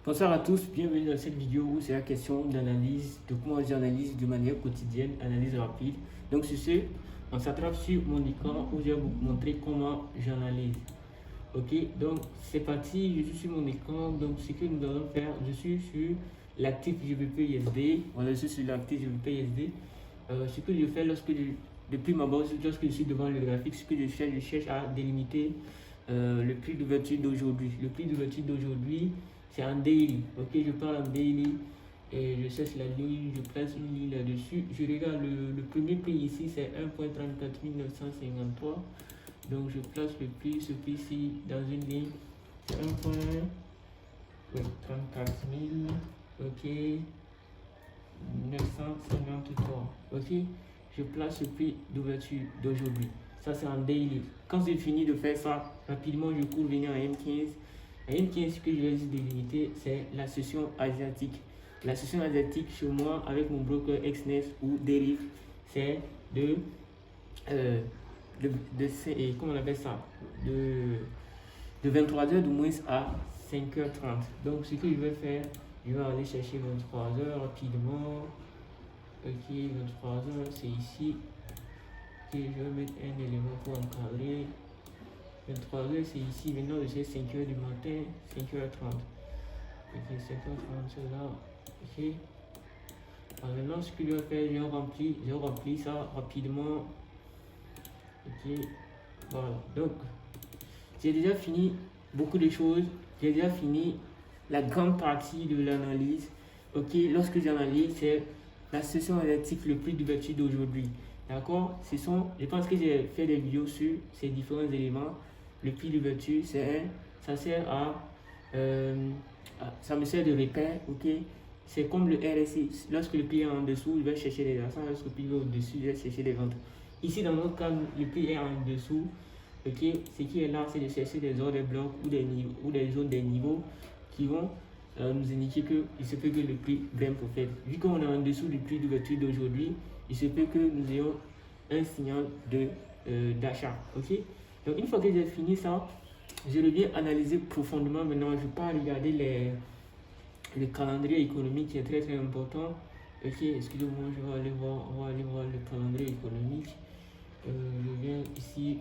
Bonsoir à tous, bienvenue dans cette vidéo où c'est la question d'analyse, de comment j'analyse de manière quotidienne, analyse rapide. Donc sur ce, on s'attrape sur mon écran où je vais vous montrer comment j'analyse. Ok, donc c'est parti, je suis sur mon écran, donc ce que nous allons faire, je suis sur l'actif GBP USD, voilà, je suis sur l'actif GBP USD. Ce que je fais depuis ma base, lorsque je suis devant le graphique, ce que je cherche à délimiter le prix d'ouverture d'aujourd'hui. Le prix d'ouverture d'aujourd'hui, c'est en daily. Ok, je parle en daily et je cherche la ligne, je place une ligne là-dessus. Je regarde le premier prix ici, c'est 1.34 953. Donc je place le prix, ce prix-ci dans une ligne, 1.34 000, ok, 953, ok. Je place le prix d'ouverture d'aujourd'hui. Ça c'est en daily. Quand j'ai fini de faire ça, rapidement je cours venir à M15. À M15, ce que je vais délimiter, c'est la session asiatique. La session asiatique chez moi avec mon broker XNES ou Deriv, c'est comment on appelle ça, de 23h du moins à 5h30. Donc ce que je vais faire, je vais aller chercher 23h rapidement. Ok, 23h c'est ici. Ok, je vais mettre un élément pour encadrer. 23h c'est ici. Maintenant c'est 5h du matin, 5h30. Ok, 5h30 c'est là. Ok. Alors maintenant ce que je vais faire, je remplis ça rapidement. Ok, voilà. Donc j'ai déjà fini beaucoup de choses. J'ai déjà fini la grande partie de l'analyse. Ok, lorsque j'analyse, c'est la session analytique, le prix d'ouverture d'aujourd'hui. D'accord, je pense que j'ai fait des vidéos sur ces différents éléments. Le prix d'ouverture, ça sert ça me sert de repère. Ok, c'est comme le RSI. Lorsque le prix est en dessous, je vais chercher les achats. Lorsque le prix est au-dessus, je vais chercher les ventes. Ici, dans notre cas, le prix est en dessous. Ok, ce qui est là, c'est de chercher des ordres de blocs ou des niveaux ou des zones des niveaux qui vont nous indiquer qu'il se peut que le prix grimpe au fait. Vu qu'on est en dessous du prix d'ouverture d'aujourd'hui, il se peut que nous ayons un signal d'achat. Ok, donc une fois que j'ai fini ça, je reviens analyser profondément. Maintenant, je ne vais pas regarder le calendrier économique qui est très très important. Ok, excusez-moi, on va aller voir le calendrier économique. Je viens ici.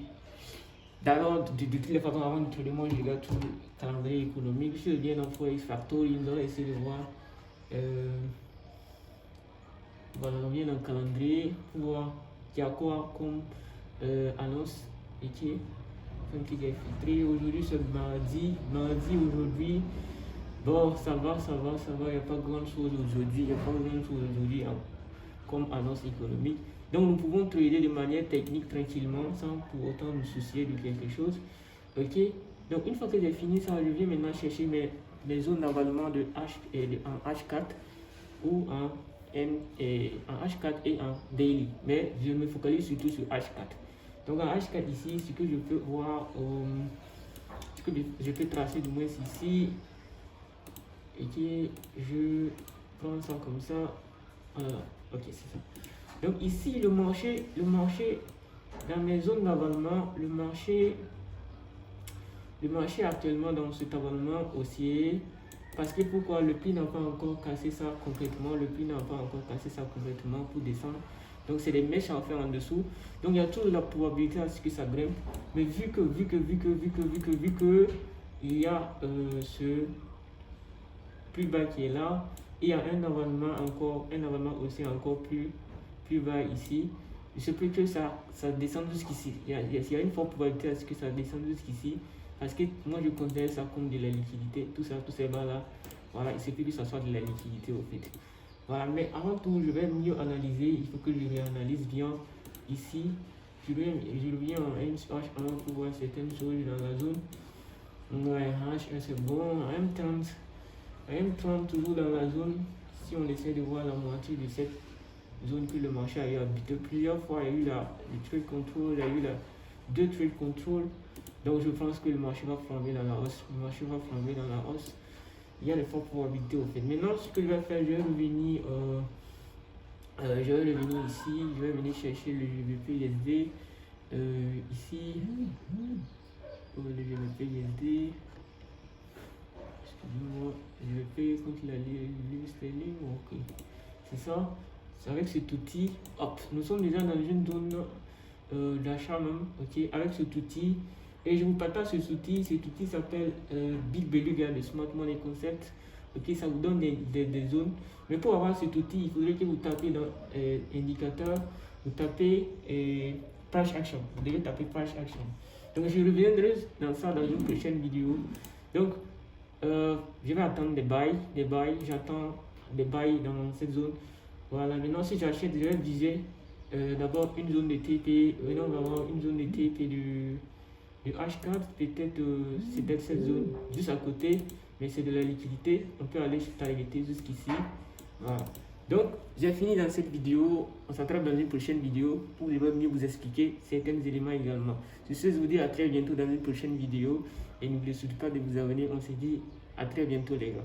D'abord, de toutes les façons, avant de tout le monde, je regarde tout le calendrier économique. Je viens dans Forex Factory, nous allons essayer de voir. Voilà, on vient dans le calendrier pour voir qu'il y a quoi comme annonce. Ok, qui est filtré. Aujourd'hui, c'est mardi. Mardi, aujourd'hui. Bon, ça va, il n'y a pas grand chose aujourd'hui. Hein, comme annonce économique. Donc nous pouvons trader de manière technique tranquillement sans pour autant nous soucier de quelque chose. Ok, donc une fois que j'ai fini ça, je viens maintenant chercher mes zones d'avalement en H4 ou en H4 et en daily, mais je me focalise surtout sur H4. Donc en H4 ici, ce que je peux voir, ce que je peux tracer du moins ici, et que je prends ça comme ça. Voilà, ok, c'est ça. Donc ici, le marché, dans mes zones d'avalement, le marché est actuellement dans cet avalement haussier. Parce que pourquoi le prix n'a pas encore cassé ça complètement, pour descendre. Donc c'est des mèches à faire en dessous. Donc il y a toujours la probabilité à ce que ça grimpe. Mais vu que il y a ce plus bas qui est là, il y a un avalement aussi encore plus bas ici. Il se peut que ça descende jusqu'ici. Il y a une forte probabilité à ce que ça descende jusqu'ici. Parce que moi je considère ça comme de la liquidité. Tout ça, tous ces bas là. Voilà, il se peut que ça soit de la liquidité au fait. Voilà, mais avant tout, je vais mieux analyser. Il faut que je réanalyse bien ici. Je reviens en H1 pour voir certaines choses dans la zone. Ouais, H1 c'est bon. M30 toujours dans la zone. Si on essaie de voir la moitié de cette zone que le marché a eu habité plusieurs fois, il y a eu le trade control, il y a eu deux trade control. Donc je pense que le marché va flamber dans la hausse. Il y a de fortes probabilités au fait. Maintenant, ce que je vais faire, je vais revenir ici, je vais venir chercher le GBP USD ici. Le GBP USD. Excusez-moi, GBP contre la livre sterling. Ok, c'est ça. C'est avec cet outil. Hop, nous sommes déjà dans une zone d'achat même. Ok, avec cet outil. Et je vous partage cet outil. Cet outil s'appelle Big Beluga de Smart Money Concept. Ok, ça vous donne des zones. Mais pour avoir cet outil, il faudrait que vous tapez dans indicateur, vous tapez price action. Vous devez taper price action. Donc je reviendrai dans ça dans une prochaine vidéo. Donc je vais attendre des bails, j'attends des bails dans cette zone. Voilà, maintenant si j'achète, je vais viser d'abord une zone de TP. Maintenant on va avoir une zone de TP du H4, peut-être c'est peut-être cette zone juste à côté, mais c'est de la liquidité. On peut aller targeter jusqu'ici. Voilà. Donc j'ai fini dans cette vidéo. On s'attrape dans une prochaine vidéo pour mieux vous expliquer certains éléments également. Sur ce, je vous dis à très bientôt dans une prochaine vidéo et n'oubliez surtout pas de vous abonner. On se dit à très bientôt les gars.